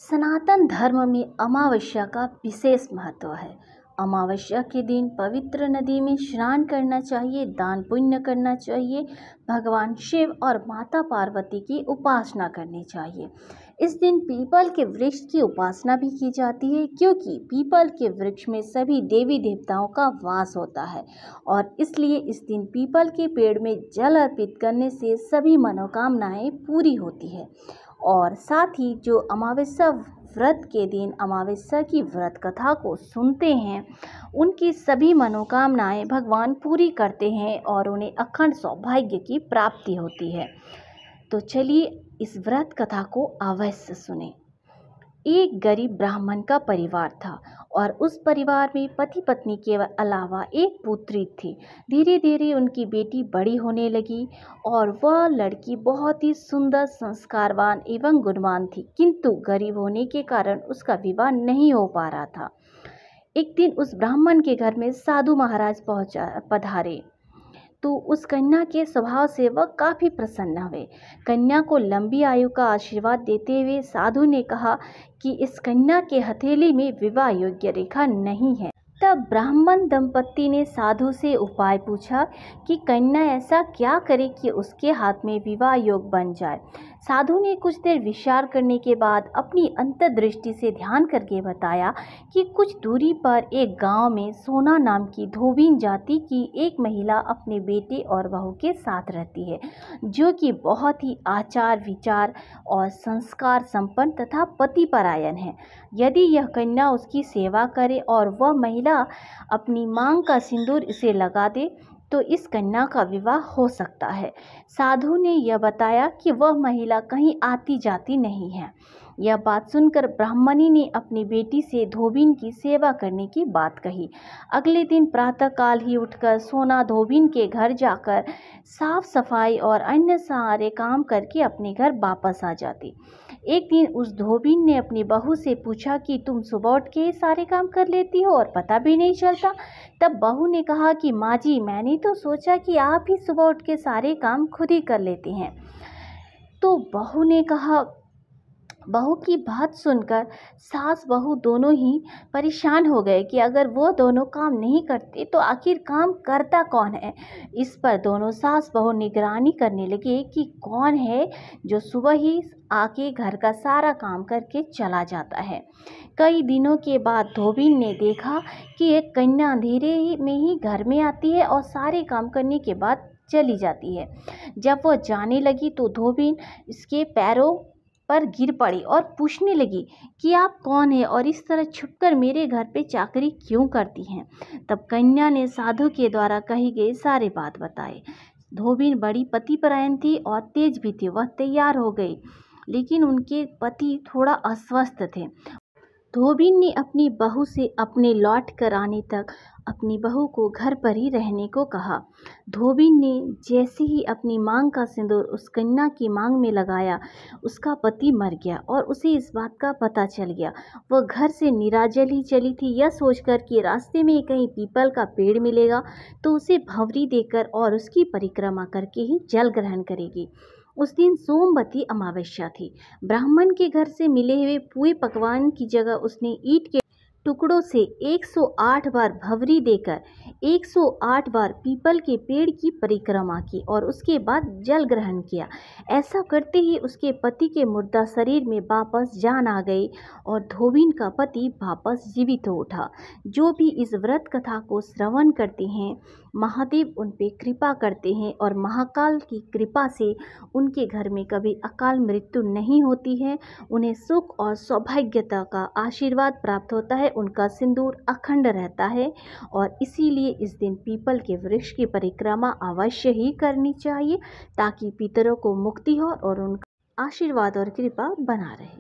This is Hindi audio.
सनातन धर्म में अमावस्या का विशेष महत्व है। अमावस्या के दिन पवित्र नदी में स्नान करना चाहिए, दान पुण्य करना चाहिए, भगवान शिव और माता पार्वती की उपासना करनी चाहिए। इस दिन पीपल के वृक्ष की उपासना भी की जाती है, क्योंकि पीपल के वृक्ष में सभी देवी देवताओं का वास होता है और इसलिए इस दिन पीपल के पेड़ में जल अर्पित करने से सभी मनोकामनाएं पूरी होती है। और साथ ही जो अमावस्या व्रत के दिन अमावस्या की व्रत कथा को सुनते हैं, उनकी सभी मनोकामनाएं भगवान पूरी करते हैं और उन्हें अखंड सौभाग्य की प्राप्ति होती है। तो चलिए इस व्रत कथा को अवश्य सुने। एक गरीब ब्राह्मण का परिवार था और उस परिवार में पति पत्नी के अलावा एक पुत्री थी। धीरे धीरे उनकी बेटी बड़ी होने लगी और वह लड़की बहुत ही सुंदर, संस्कारवान एवं गुणवान थी, किंतु गरीब होने के कारण उसका विवाह नहीं हो पा रहा था। एक दिन उस ब्राह्मण के घर में साधु महाराज पधारे तो उस कन्या के स्वभाव से वह काफ़ी प्रसन्न हुए। कन्या को लंबी आयु का आशीर्वाद देते हुए साधु ने कहा कि इस कन्या के हथेली में विवाह योग्य रेखा नहीं है। तब ब्राह्मण दंपत्ति ने साधु से उपाय पूछा कि कन्या ऐसा क्या करे कि उसके हाथ में विवाह योग बन जाए। साधु ने कुछ देर विचार करने के बाद अपनी अंतर्दृष्टि से ध्यान करके बताया कि कुछ दूरी पर एक गांव में सोना नाम की धोबिन जाति की एक महिला अपने बेटे और बहू के साथ रहती है, जो कि बहुत ही आचार विचार और संस्कार संपन्न तथा पतिपरायण है। यदि यह कन्या उसकी सेवा करे और वह महिला अपनी मांग का सिंदूर इसे लगा दे तो इस कन्या का विवाह हो सकता है। साधु ने यह बताया कि वह महिला कहीं आती जाती नहीं है। यह बात सुनकर ब्राह्मणी ने अपनी बेटी से धोबिन की सेवा करने की बात कही। अगले दिन प्रातःकाल ही उठकर सोना धोबिन के घर जाकर साफ सफाई और अन्य सारे काम करके अपने घर वापस आ जाती। एक दिन उस धोबिन ने अपनी बहू से पूछा कि तुम सुबह उठ के सारे काम कर लेती हो और पता भी नहीं चलता। तब बहू ने कहा कि माँ जी, मैंने तो सोचा कि आप ही सुबह उठ के सारे काम खुद ही कर लेती हैं। तो बहू की बात सुनकर सास बहू दोनों ही परेशान हो गए कि अगर वो दोनों काम नहीं करते तो आखिर काम करता कौन है। इस पर दोनों सास बहू निगरानी करने लगे कि कौन है जो सुबह ही आके घर का सारा काम करके चला जाता है। कई दिनों के बाद धोबिन ने देखा कि एक कन्या अंधेरे में ही घर में आती है और सारे काम करने के बाद चली जाती है। जब वह जाने लगी तो धोबिन इसके पैरों पर गिर पड़ी और पूछने लगी कि आप कौन हैं और इस तरह छुपकर मेरे घर पे चाकरी क्यों करती हैं। तब कन्या ने साधु के द्वारा कही गई सारी बात बताए। धोबिन बड़ी पतिपरायण थी और तेज भी थी। वह तैयार हो गई, लेकिन उनके पति थोड़ा अस्वस्थ थे। धोबिन ने अपनी बहू से अपने लौट कर आने तक अपनी बहू को घर पर ही रहने को कहा। धोबिन ने जैसे ही अपनी मांग का सिंदूर उस कन्या की मांग में लगाया, उसका पति मर गया और उसे इस बात का पता चल गया। वह घर से निराजल ही चली थी, यह सोचकर कि रास्ते में कहीं पीपल का पेड़ मिलेगा तो उसे भंवरी देकर और उसकी परिक्रमा करके ही जल ग्रहण करेगी। उस दिन सोमवती अमावस्या थी। ब्राह्मण के घर से मिले हुए पूरे पकवान की जगह उसने ईंट के टुकड़ों से 108 बार भंवरी देकर 108 बार पीपल के पेड़ की परिक्रमा की और उसके बाद जल ग्रहण किया। ऐसा करते ही उसके पति के मुर्दा शरीर में वापस जान आ गई और धोबिन का पति वापस जीवित हो उठा। जो भी इस व्रत कथा को श्रवण करते हैं, महादेव उन पे कृपा करते हैं और महाकाल की कृपा से उनके घर में कभी अकाल मृत्यु नहीं होती है। उन्हें सुख और सौभाग्यता का आशीर्वाद प्राप्त होता है, उनका सिंदूर अखंड रहता है और इसीलिए इस दिन पीपल के वृक्ष की परिक्रमा अवश्य ही करनी चाहिए, ताकि पितरों को मुक्ति हो और उनका आशीर्वाद और कृपा बना रहे।